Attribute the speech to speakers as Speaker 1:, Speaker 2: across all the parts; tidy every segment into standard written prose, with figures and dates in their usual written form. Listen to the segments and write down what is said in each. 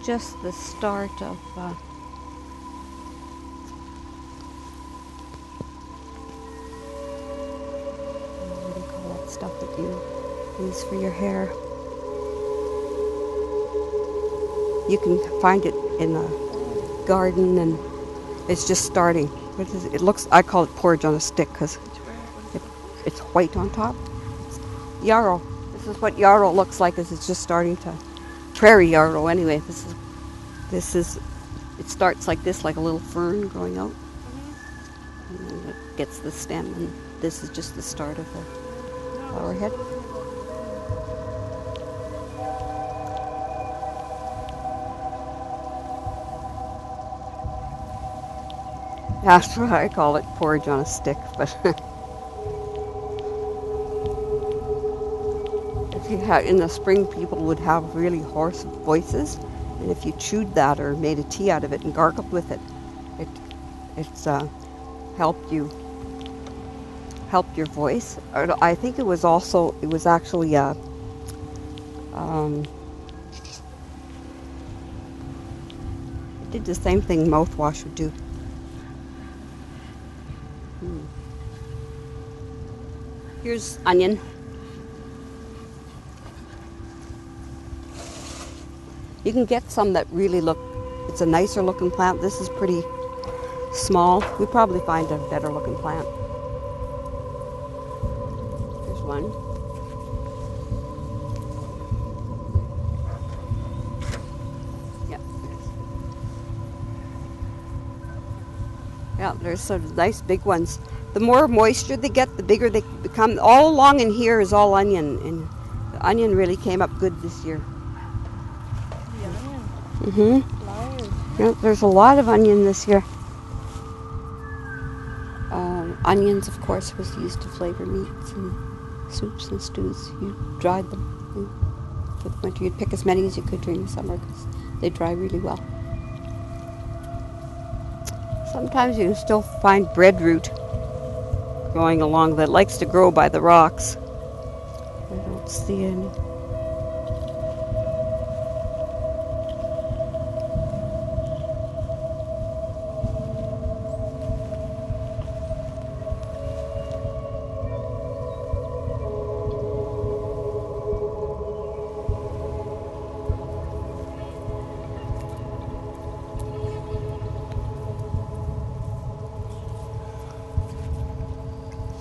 Speaker 1: just the start of what do you call that stuff that you use for your hair? You can find it in a garden, and it's just starting. What is it? It looks, I call it porridge on a stick because it's white on top. It's yarrow. This is what yarrow looks like as it's just starting to, prairie yarrow anyway. This is, it starts like this, like a little fern growing out. And then it gets the stem, and this is just the start of the flower head. That's what I call it, porridge on a stick. But if you had, in the spring, people would have really hoarse voices, and if you chewed that or made a tea out of it and gargled with it, it's helped your voice. I think it was actually it did the same thing mouthwash would do. Here's onion. You can get some that really look, it's a nicer looking plant. This is pretty small. We probably find a better looking plant. Here's one. Yeah, there's some nice big ones. The more moisture they get, the bigger they become. All along in here is all onion, and the onion really came up good this year. The onion? Mm-hmm. Yeah, there's a lot of onion this year. Onions, of course, was used to flavor meats and soups and stews. You dried them. For the winter, you'd pick as many as you could during the summer because they dry really well. Sometimes you can still find breadroot going along that likes to grow by the rocks. I don't see any.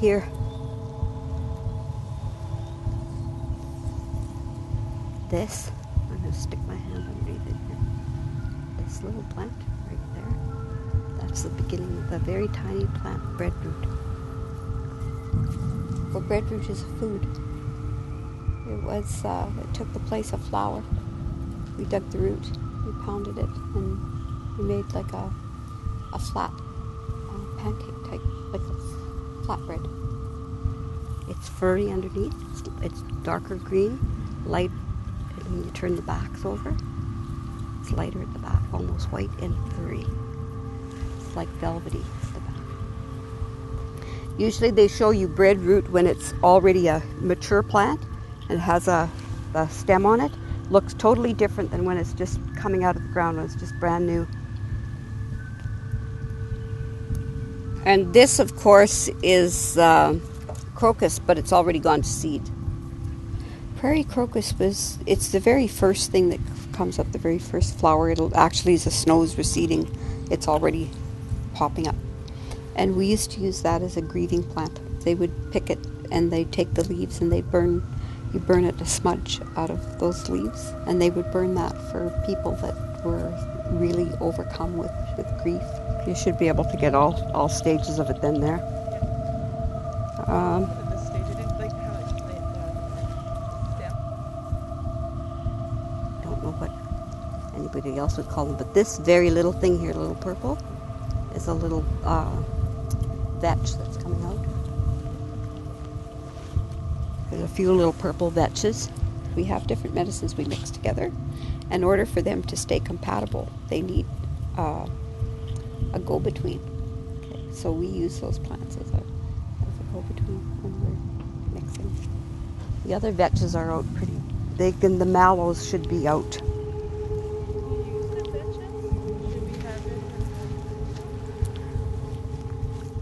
Speaker 1: Here. This, I'm going to stick my hand underneath it here. This little plant right there, that's the beginning of a very tiny plant, breadroot. Well, breadroot is a food. It took the place of flour. We dug the root, we pounded it, and we made like a flat pancake type, like a flatbread. It's furry underneath. It's darker green, light, and when you turn the backs over, it's lighter at the back, almost white and furry. It's like velvety at the back. Usually they show you breadroot when it's already a mature plant and has a stem on it. Looks totally different than when it's just coming out of the ground, when it's just brand new. And this, of course, is crocus, but it's already gone to seed. Prairie crocus it's the very first thing that comes up, the very first flower. It'll actually, as the snow is receding, it's already popping up. And we used to use that as a grieving plant. They would pick it and they'd take the leaves and you burn it to smudge out of those leaves. And they would burn that for people that were really overcome with grief. You should be able to get all stages of it then there.
Speaker 2: At this stage, I didn't like how it stem.
Speaker 1: Don't know what anybody else would call them, but this very little thing here, little purple, is a little vetch that's coming out. There's a few little purple vetches. We have different medicines we mix together. In order for them to stay compatible, they need a go-between. Okay, so we use those plants as a go-between when we're mixing. The other vetches are out pretty big, and the mallows should be out.
Speaker 2: You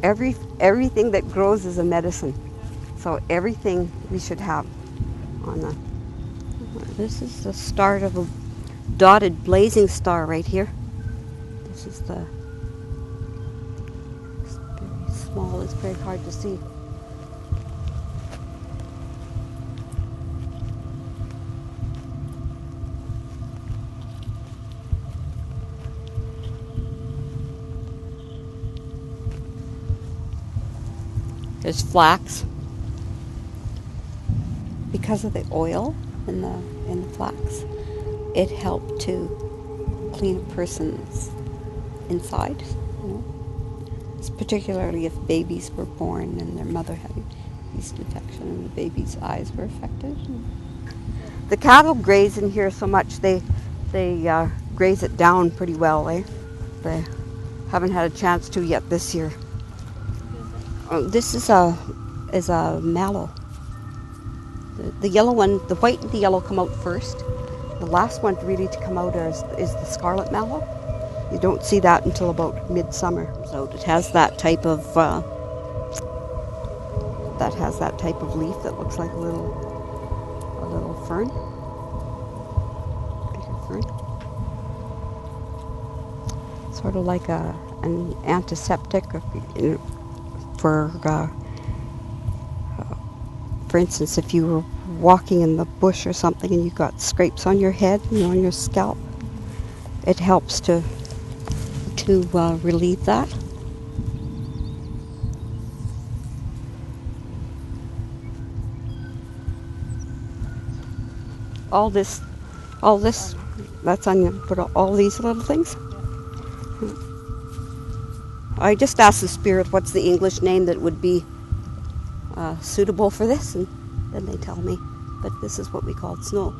Speaker 1: everything that grows is a medicine. So everything we should have on the. This is the start of a dotted blazing star right here. This is the. It's very small. It's very hard to see. There's flax. Because of the oil in the flax, it helped to clean a person's inside. You know? It's particularly if babies were born and their mother had yeast infection and the baby's eyes were affected. The cattle graze in here so much they graze it down pretty well. They haven't had a chance to yet this year. This is a mallow. The yellow one, the white and the yellow come out first. The last one really to come out is the scarlet mallow. You don't see that until about midsummer. So it has that type of leaf that looks like a little fern, bigger fern. Sort of like an antiseptic for instance, if you were walking in the bush or something and you got scrapes on your head, on your scalp, it helps to relieve that. All this, that's onion. Put all these little things. I just asked the spirit what's the English name that would be suitable for this, and then they tell me. But this is what we called snow,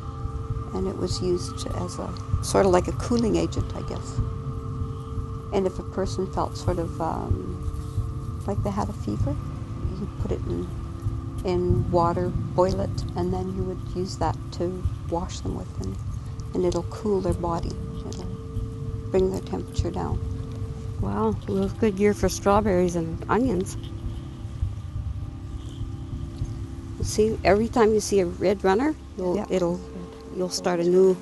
Speaker 1: and it was used as a sort of like a cooling agent, I guess. And if a person felt sort of like they had a fever, you put it in water, boil it, and then you would use that to wash them with, and it'll cool their body. It'll bring their temperature down. Wow, it was a good year for strawberries and onions. See, every time you see a red runner, you'll start a new.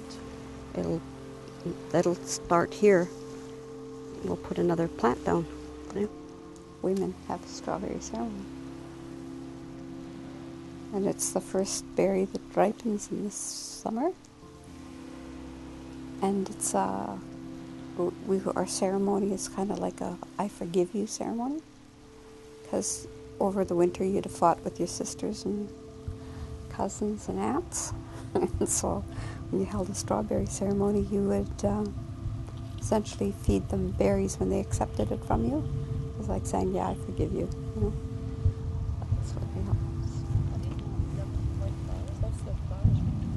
Speaker 1: That'll start here. We'll put another plant down. Yeah. Women have a strawberry ceremony, and it's the first berry that ripens in the summer. And it's our ceremony is kind of like a I forgive you ceremony, because over the winter you'd have fought with your sisters and cousins and aunts. And so when you held a strawberry ceremony, you would essentially feed them berries when they accepted it from you. It was like saying, yeah, I forgive you. That's what they help.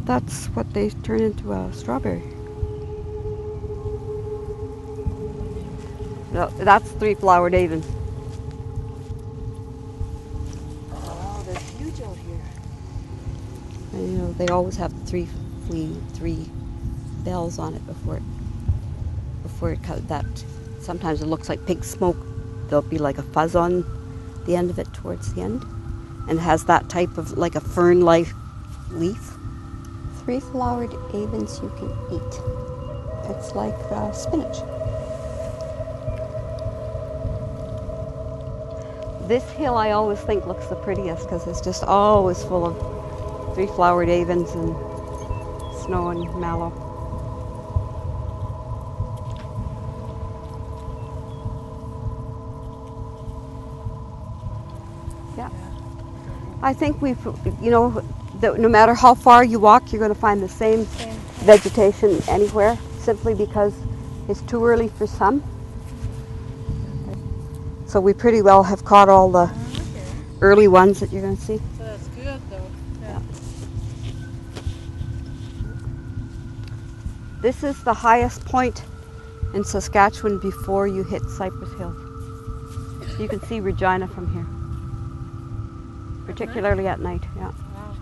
Speaker 1: That's what they turn into a strawberry. No, that's three-flowered avens. And, they always have three bells on it before it cut. That sometimes it looks like pink smoke. There'll be like a fuzz on the end of it towards the end, and it has that type of like a fern-like leaf. Three-flowered avens you can eat. It's like spinach. This hill I always think looks the prettiest because it's just always full of three-flowered avens and snow and mallow. Yeah. I think no matter how far you walk, you're going to find the same vegetation anywhere, simply because it's too early for some. So we pretty well have caught all the early ones that you're going to see.
Speaker 2: So that's good, though. Yeah.
Speaker 1: This is the highest point in Saskatchewan before you hit Cypress Hill. You can see Regina from here, particularly at night. Yeah.
Speaker 2: Wow.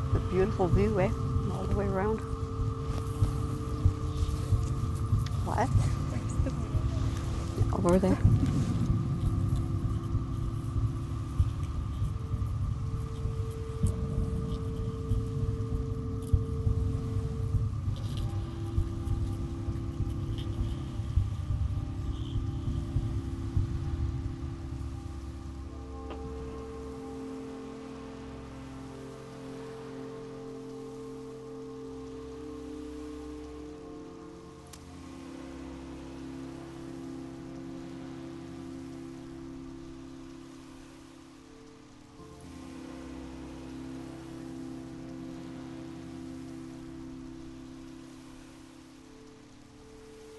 Speaker 1: It's a beautiful view, all the way around. over there.